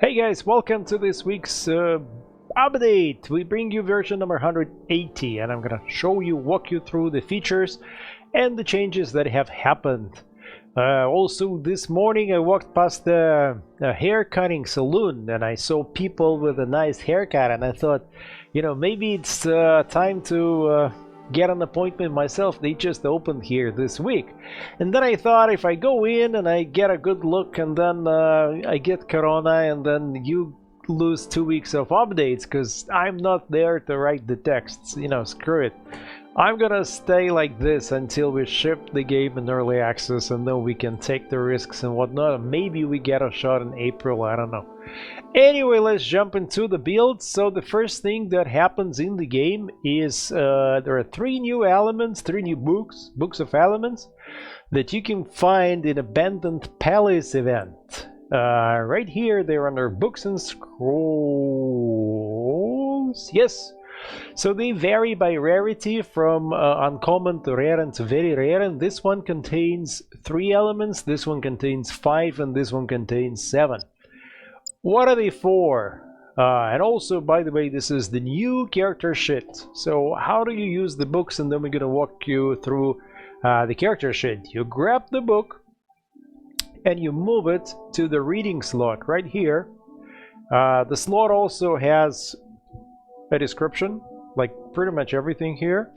Hey guys, welcome to this week's update. We bring you version number 180 and I'm gonna walk you through the features and the changes that have happened. Also this morning I walked past a hair cutting salon and I saw people with a nice haircut and I thought, you know, maybe it's time to get an appointment myself. They just opened here this week, and then I thought if I go in and I get a good look and then I get corona and then you lose 2 weeks of updates because I'm not there to write the texts, you know, screw it. I'm gonna stay like this until we ship the game in early access and then we can take the risks and whatnot. Maybe we get a shot in April, I don't know. Anyway, let's jump into the build. So the first thing that happens in the game is there are 3 new elements, 3 new books of elements that you can find in Abandoned Palace event. Right here, they're under books and scrolls. Yes. So they vary by rarity from uncommon to rare and to very rare, and this one contains 3 elements, this one contains 5, and this one contains 7. What are they for? And also, by the way, this is the new character sheet. So how do you use the books? And then we're going to walk you through the character sheet. You grab the book and you move it to the reading slot right here. The slot also has a description, like pretty much everything here.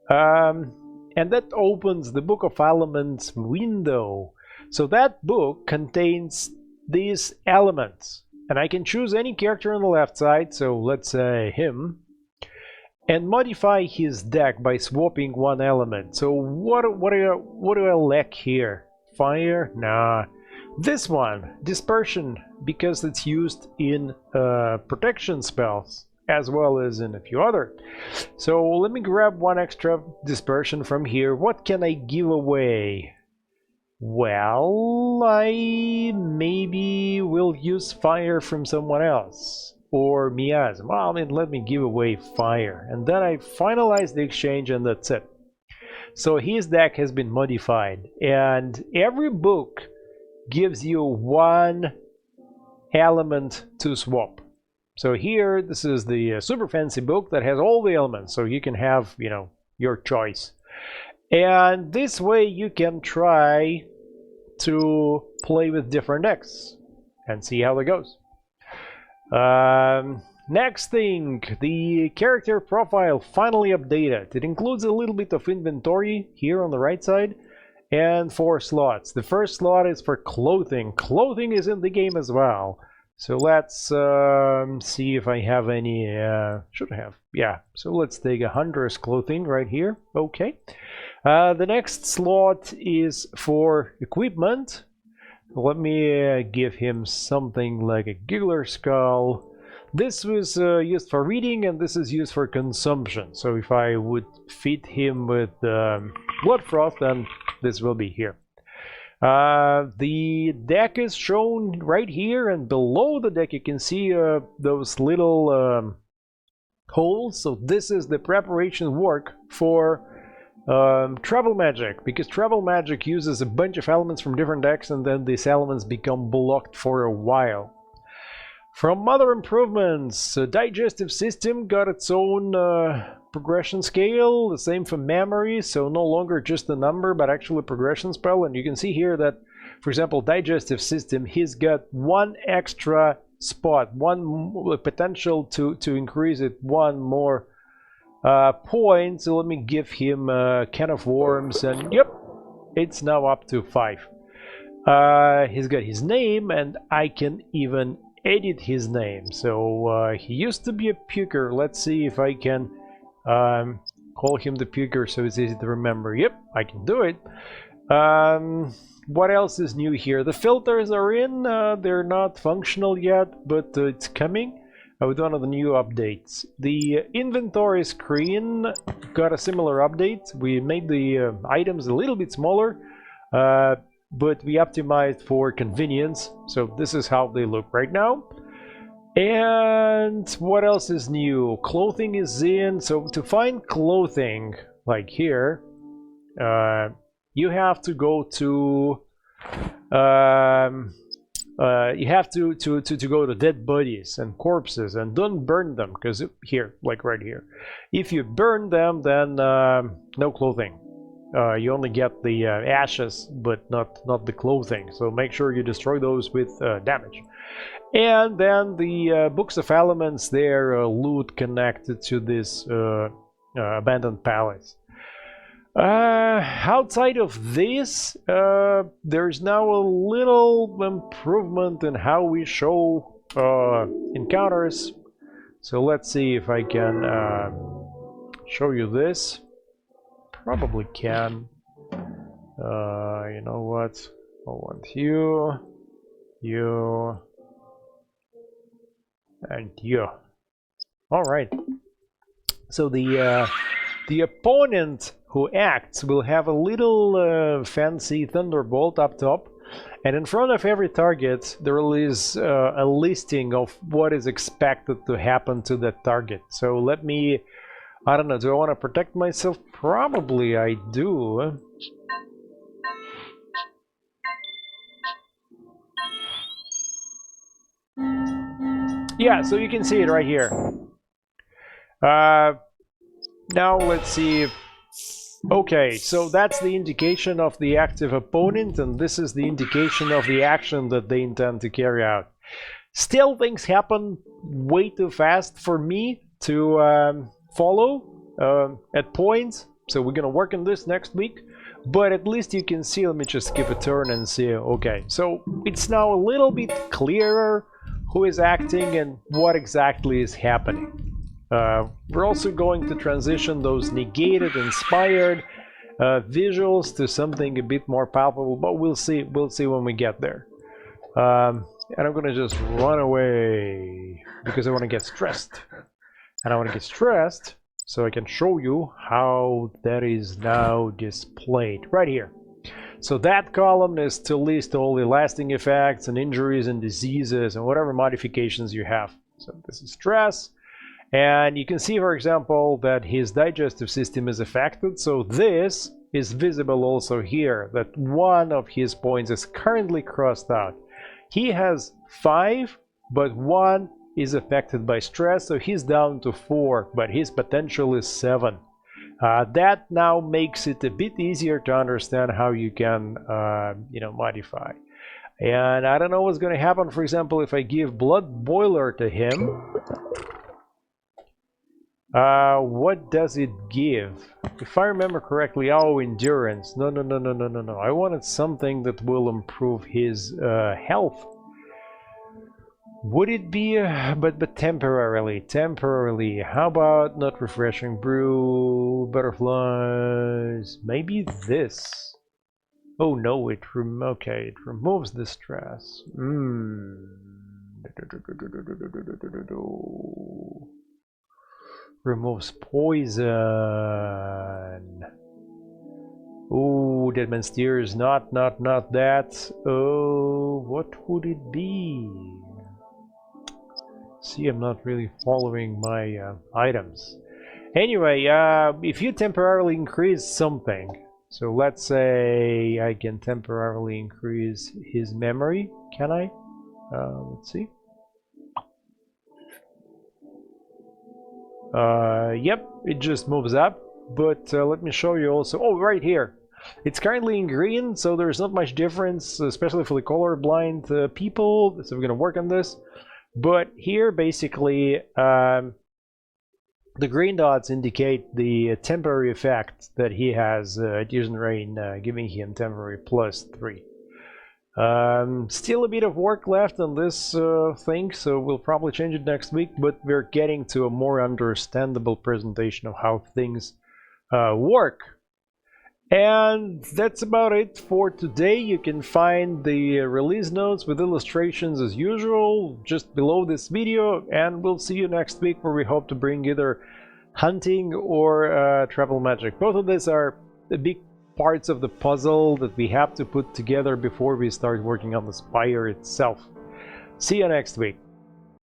And that opens the Book of Elements window. So that book contains these elements, and I can choose any character on the left side, so let's say him, and modify his deck by swapping one element. So what do I lack here? Fire? Nah. This one, dispersion, because it's used in protection spells as well as in a few other. So let me grab one extra dispersion from here. What can I give away? Well, I maybe will use fire from someone else, or miasm. Well, I mean, let me give away fire, and then I finalize the exchange, and that's it. So his deck has been modified, and every book gives you one element to swap. So here, this is the super fancy book that has all the elements, so you can have, you know, your choice. And this way you can try to play with different decks and see how it goes. Next thing, the character profile finally updated. It includes a little bit of inventory here on the right side and 4 slots. The first slot is for clothing. Clothing is in the game as well. So let's see if I have any, should have, yeah. So let's take a hunter's clothing right here, okay. The next slot is for equipment. Let me give him something like a giggler skull. This was used for reading and this is used for consumption. So if I would feed him with blood froth, then this will be here. The deck is shown right here, and below the deck you can see those little holes. So this is the preparation work for travel magic, because travel magic uses a bunch of elements from different decks and then these elements become blocked for a while. From other improvements, digestive system got its own progression scale, the same for memory, so no longer just a number but actually a progression spell. And you can see here that, for example, digestive system, he's got 1 extra spot, 1 potential to increase it 1 more point. So let me give him a can of worms, and yep, it's now up to 5. He's got his name, and I can even edit his name. So he used to be a puker. Let's see if I can call him the puker so it's easy to remember. Yep, I can do it. What else is new here? The filters are in. They're not functional yet, but it's coming with one of the new updates. The inventory screen got a similar update. We made the items a little bit smaller, but we optimized for convenience. So this is how they look right now. And what else is new? Clothing is in. So to find clothing, like here, you have to go to you have to go to dead bodies and corpses, and don't burn them, because here, like right here, if you burn them, then no clothing. You only get the ashes, but not the clothing. So make sure you destroy those with damage. And then the books of elements, they're loot connected to this abandoned palace. Outside of this, there's now a little improvement in how we show encounters. So let's see if I can show you this. Probably can. You know what? I want you, and you. All right. So the opponent who acts will have a little fancy thunderbolt up top, and in front of every target there is a listing of what is expected to happen to that target. So let me, I don't know, do I want to protect myself? Probably I do. Yeah, so you can see it right here. Now let's see. Okay, so that's the indication of the active opponent, and this is the indication of the action that they intend to carry out. Still, things happen way too fast for me to follow at points, so we're gonna work on this next week. But at least you can see, let me just skip a turn and see. Okay, so it's now a little bit clearer who is acting and what exactly is happening. We're also going to transition those negated, inspired visuals to something a bit more palpable, but we'll see when we get there. And I'm gonna just run away because I want to get stressed, and I want to get stressed so I can show you how that is now displayed right here. So that column is to list all the lasting effects and injuries and diseases and whatever modifications you have. So this is stress. And you can see, for example, that his digestive system is affected. So this is visible also here, that one of his points is currently crossed out. He has 5, but 1 is affected by stress, so he's down to 4, but his potential is 7. That now makes it a bit easier to understand how you can, modify. And I don't know what's going to happen, for example, if I give Blood Boiler to him. What does it give? If I remember correctly, endurance. No. I wanted something that will improve his health. Would it be, but temporarily? How about not refreshing brew, butterflies? Maybe this. Oh no, it removes the stress. Removes poison. Oh, Deadman Steers, not that. Oh, what would it be? See, I'm not really following my items. Anyway, if you temporarily increase something, so let's say I can temporarily increase his memory, can I? Let's see. Yep, it just moves up, but let me show you also. Oh, right here. It's currently in green, so there's not much difference, especially for the colorblind people, so we're gonna work on this. But here, basically, the green dots indicate the temporary effect that he has, Adhesion Rain, giving him temporary +3. Still a bit of work left on this thing, so we'll probably change it next week, but we're getting to a more understandable presentation of how things work. And that's about it for today. You can find the release notes with illustrations as usual just below this video, and we'll see you next week, where we hope to bring either hunting or travel magic. Both of these are the big parts of the puzzle that we have to put together before we start working on the Spire itself. See you next week.